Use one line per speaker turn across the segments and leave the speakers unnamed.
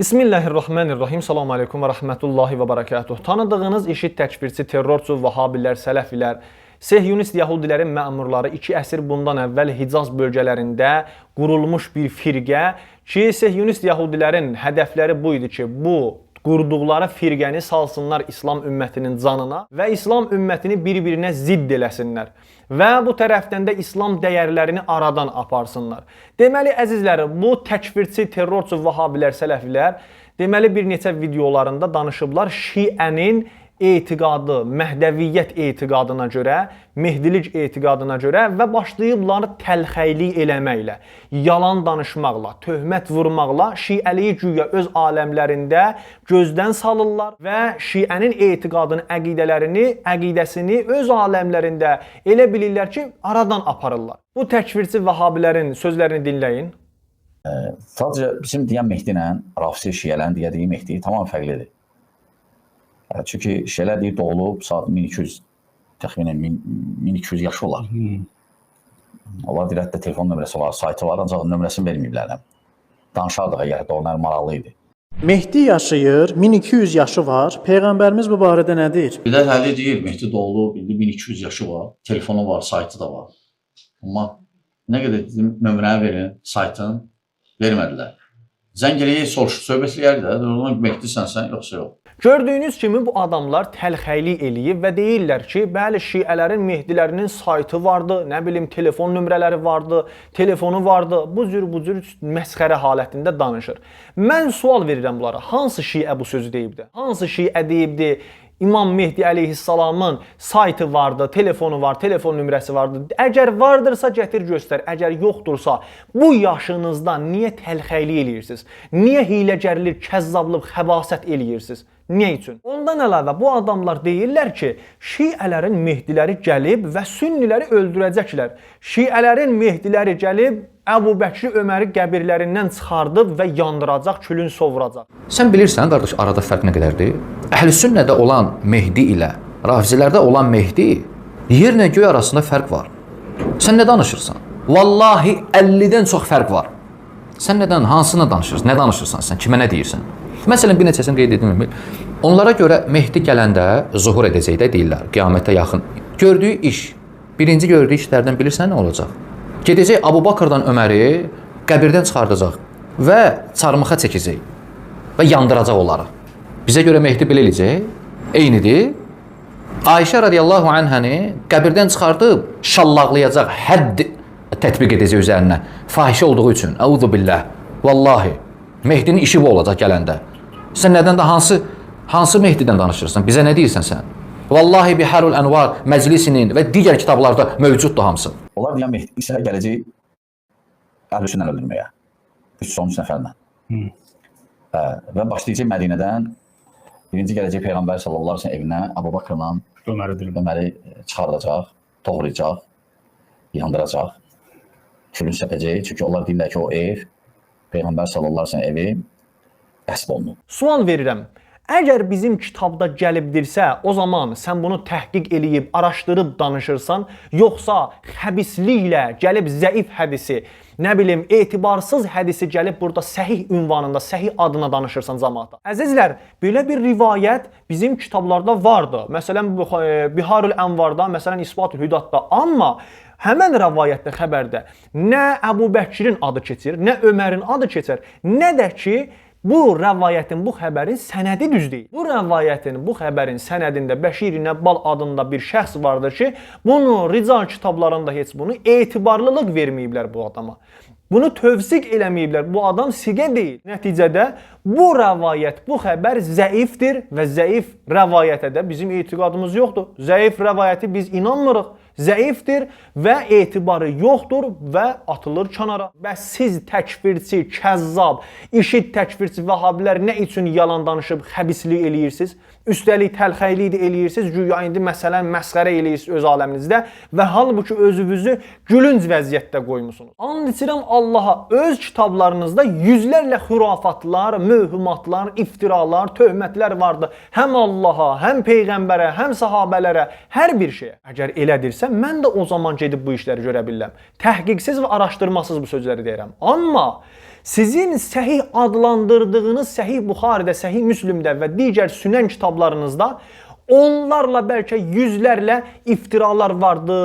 Bismillahirrahmanirrahim. Salamu aleykum və rəhmətullahi və barakatuh. Tanıdığınız IŞİD təkfirçi, terrorçu, vahabilər, sələfilər, Sehyunist Yahudilərin məmurları 2 əsr bundan əvvəl Hicaz bölgələrində qurulmuş bir firqə ki, Sehyunist Yahudilərin hədəfləri bu idi ki, bu qurduqları firqəni salsınlar İslam ümmətinin canına və İslam ümmətini bir-birinə zidd eləsinlər və bu tərəfdən də İslam dəyərlərini aradan aparsınlar. Deməli, əzizlərim, bu təkfirçi, terrorçu, vahabilər, sələfilər deməli bir neçə videolarında danışıblar Şiənin etiqadı, Məhdəviyyət etiqadına görə, Mehdilik etiqadına görə və başlayıblar təlxəylik eləməklə, yalan danışmaqla, töhmət vurmaqla Şiəliyi güya öz aləmlərində gözdən salırlar və Şiənin etiqadını, əqidəsini öz aləmlərində elə bilirlər ki, aradan aparırlar. Bu təkfirçi vahabilərin sözlərini dinləyin.
Sadəcə bizim deyən Mehdi ilə Rafisi Şiələrin deyədiyi Mehdi tamam fərqlidir. Çünki şeylər deyib doğulub saat 1200, təxminən 1200 yaşı olar. Onlar deyir, hətta telefon nömrəsi var, saytı var, ancaq nömrəsini verməyiblər. Danışardıq əgər də onlar maraqlı idi.
Mehdi yaşayır, 1200 yaşı var. Peyğəmbərimiz bu barədə nə deyir?
Bilal Əli deyir, Mehdi doğulub, 1200 yaşı var, telefonu var, saytı da var. Amma nə qədər dedim, nömrəni verin, saytını vermədilər. Zəng eləyək, söhbət eləyək də, oradan Mehdi sənsən, yoxsa yox.
Gördüyünüz kimi bu adamlar təlxəylik eləyib və deyirlər ki, bəli, Şiələrin, Mehdilərinin saytı vardı, nə bilim, telefon nömrələri vardı, telefonu vardı, bu cür məsxərə halətində danışır. Mən sual verirəm bunlara, hansı Şiə bu sözü deyibdi? Hansı Şiə deyibdi? İmam Mehdi əleyhissalamın saytı vardı, telefonu var, telefon nömrəsi vardı. Əgər vardırsa gətir göstər, əgər yoxdursa bu yaşınızda niyə təlxəylik eləyirsiniz? Niyə hiyləgərlik, kəzzablıq, xəbasət eləyirsiniz? Niyə üçün? Ondan əlavə bu adamlar deyirlər ki, Şiələrin Mehdiləri gəlib və Sünniləri öldürəcəklər. Şiələrin Mehdiləri gəlib Əbu Bəkri Öməri qəbirlərindən çıxardıb və yandıracaq, külün sovuracaq.
Sən bilirsən, qardaş, arada fərq nə qədərdir? Əhl-i-Sünnədə olan Mehdi ilə Rafizilərdə olan Mehdi yerlə göy arasında fərq var. Sən nə danışırsan? Vallahi 50-dən çox fərq var. Sən nədən, hansına danışırsan? Nə danışırsan sən? Kimə nə deyirsən? Məsələn, bir neçəsini qeyd edeyim. Onlara görə Mehdi gələndə zuhur edəcək də deyirlər, qiyamətə yaxın. Gördüyü iş, birinci gördüyü işlərdən bilirsən nə olacaq? Gedəcək Abu Bakrdan Öməri qəbirdən çıxardacaq və çarmıxa çəkəcək və yandıracaq onları. Bizə görə Mehdi belə eləyəcək, eynidir. Ayşə radiyallahu anhəni qəbirdən çıxardıb şallaqlayacaq, hədd tətbiq edəcək üzərinə, fahişə olduğu üçün. Əuzu billah. Vallahi, Mehdinin işi bu olacaq gələndə. Sən nədən də hansı Mehdidən danışırsan? Bizə nə deyirsən sən? Vallahi Biharul Ənvar məclisinin və digər kitablarda mövcuddur hamısı.
Onlar deyən Mehdi isə gələcək Əhl-i-Sünnəni öldürməyə. 313 nəfərlə. Və başlayacaq Mədinədən birinci gələcək Peyğəmbər sallallahu əleyhi və səlləm evinə Əbu Bakrla Öməri çıxardacaq, doğrayacaq, yandıracaq, külün səpəcək. Çünki onlar deyirlər ki, o ev Peyğəmbər sallallahu əleyhi və səlləm evi qəsb olunub.
Sual verirəm. Əgər bizim kitabda gəlibdirsə, o zaman sən bunu təhqiq eləyib, araşdırıb danışırsan, yoxsa xəbisliklə gəlib zəif hədisi, nə bilim, etibarsız hədisi gəlib burada səhih ünvanında, səhih adına danışırsan cəmaata. Əzizlər, belə bir rivayət bizim kitablarda vardı. Məsələn, Biharul Ənvarda, məsələn, İsbatül Hüdatda. Amma həmən rəvayətdə, xəbərdə nə Əbu Bəkrin adı keçir, nə Ömərin adı keçir, nə də ki, bu rəvayətin, bu xəbərin sənədi düz deyil. Bu rəvayətin, bu xəbərin sənədində Bəşir Nəbbal adında bir şəxs vardır ki, bunu rical kitablarında heç bunu etibarlılıq verməyiblər bu adama. Bunu tövsiq eləməyiblər. Bu adam siqə deyil. Nəticədə bu rəvayət, bu xəbər zəifdir və zəif rəvayətə də bizim etiqadımız yoxdur. Zəif rəvayəti biz inanmırıq. Zəifdir və etibarı yoxdur və atılır kənara. Bəs siz təkfirçi, kəzzab, IŞİD təkfirçi, vahabilər nə üçün yalan danışıb xəbislik eləyirsiniz? Üstəlik təlxəylik də eləyirsiniz, güya indi məsələn məsxərə eləyirsiniz öz aləminizdə və halbuki özünüzü gülünc vəziyyətdə qoymusunuz. And içirəm Allaha, öz kitablarınızda yüzlərlə xurafatlar, mövhumatlar, iftiralar, töhmətlər vardı. Həm Allaha, həm Peyğəmbərə, həm sahabələrə, hər bir şeyə. Əgər elədirsə, mən də o zaman gedib bu işləri görə bilirəm. Təhqiqsiz və araşdırmasız bu sözləri deyirəm. Amma Sizin səhih adlandırdığınız Səhih Buxaridə, Səhih Müslimdə və digər sünən kitablarınızda onlarla bəlkə yüzlərlə iftiralar vardı,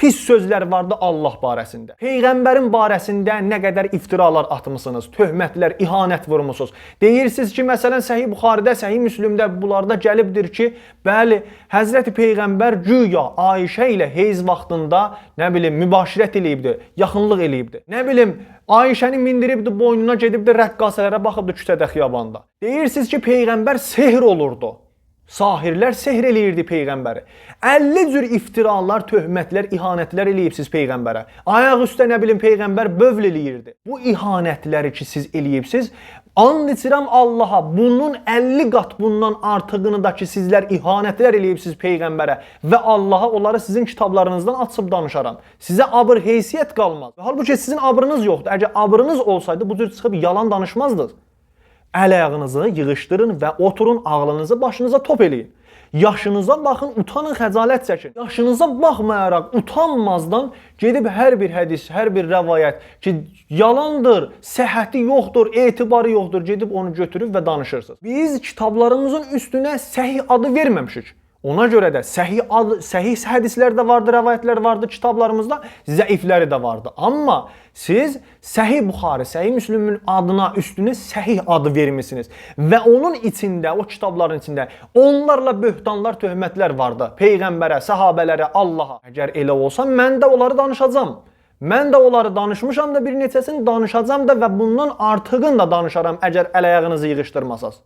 pis sözlər vardı Allah barəsində. Peyğəmbərin barəsində nə qədər iftiralar atmısınız, töhmətlər, ihanət vurmusunuz. Deyirsiniz ki, məsələn, Səhih Buxaridə, Səhih Müslimdə bunlarda gəlibdir ki, bəli, Həzrəti Peyğəmbər güya Ayşə ilə heyz vaxtında, nə bilim, mübaşirət eləyibdi, yaxınlıq eləyibdi. Nə bilim, Ayşəni mindiribdi, boynuna gedibdi, rəqqasələrə baxıbdı küçədə, xiyabanda. Deyirsiniz ki, Peyğəmbər sehr olurdu. Sahirlər sehr eləyirdi Peyğəmbəri. 50 cür iftiralar, töhmətlər, ihanətlər eləyibsiz Peyğəmbərə. Ayaq üstə nə bilim Peyğəmbər bövl eləyirdi. Bu ihanətləri ki siz eləyibsiz, and içirəm Allaha, bunun 50 qat bundan artığını da ki sizlər ihanətlər eləyibsiz Peyğəmbərə və Allaha onları sizin kitablarınızdan açıb danışaram. Sizə abır heysiyyət qalmaz. Halbuki sizin abrınız yoxdur. Əgər abrınız olsaydı bu cür çıxıb yalan danışmazdınız. Əl-ayağınızı yığışdırın və oturun, ağlınızı başınıza top eləyin. Yaşınıza baxın, utanın, xəcalət çəkin. Yaşınıza baxmayaraq, utanmazdan gedib hər bir hədis, hər bir rəvayət ki, yalandır, səhhəti yoxdur, etibarı yoxdur, gedib onu götürüb və danışırsınız. Biz kitablarımızın üstünə səhih adı verməmişik. Ona görə də səhih hədislər də vardı, rəvayətlər vardı kitablarımızda, zəifləri də vardı. Amma siz Səhih Buxari, Səhih Müslimin adına üstünə səhih adı vermisiniz və onun içində, o kitabların içində onlarla böhtanlar, töhmətlər vardı. Peyğəmbərə, səhabələrə, Allaha. Əgər elə olsa mən də onları danışacağam. Mən də onları danışmışam da bir neçəsini danışacağam da və bundan artığını da danışaram əgər əl-ayağınızı yığışdırmasaz.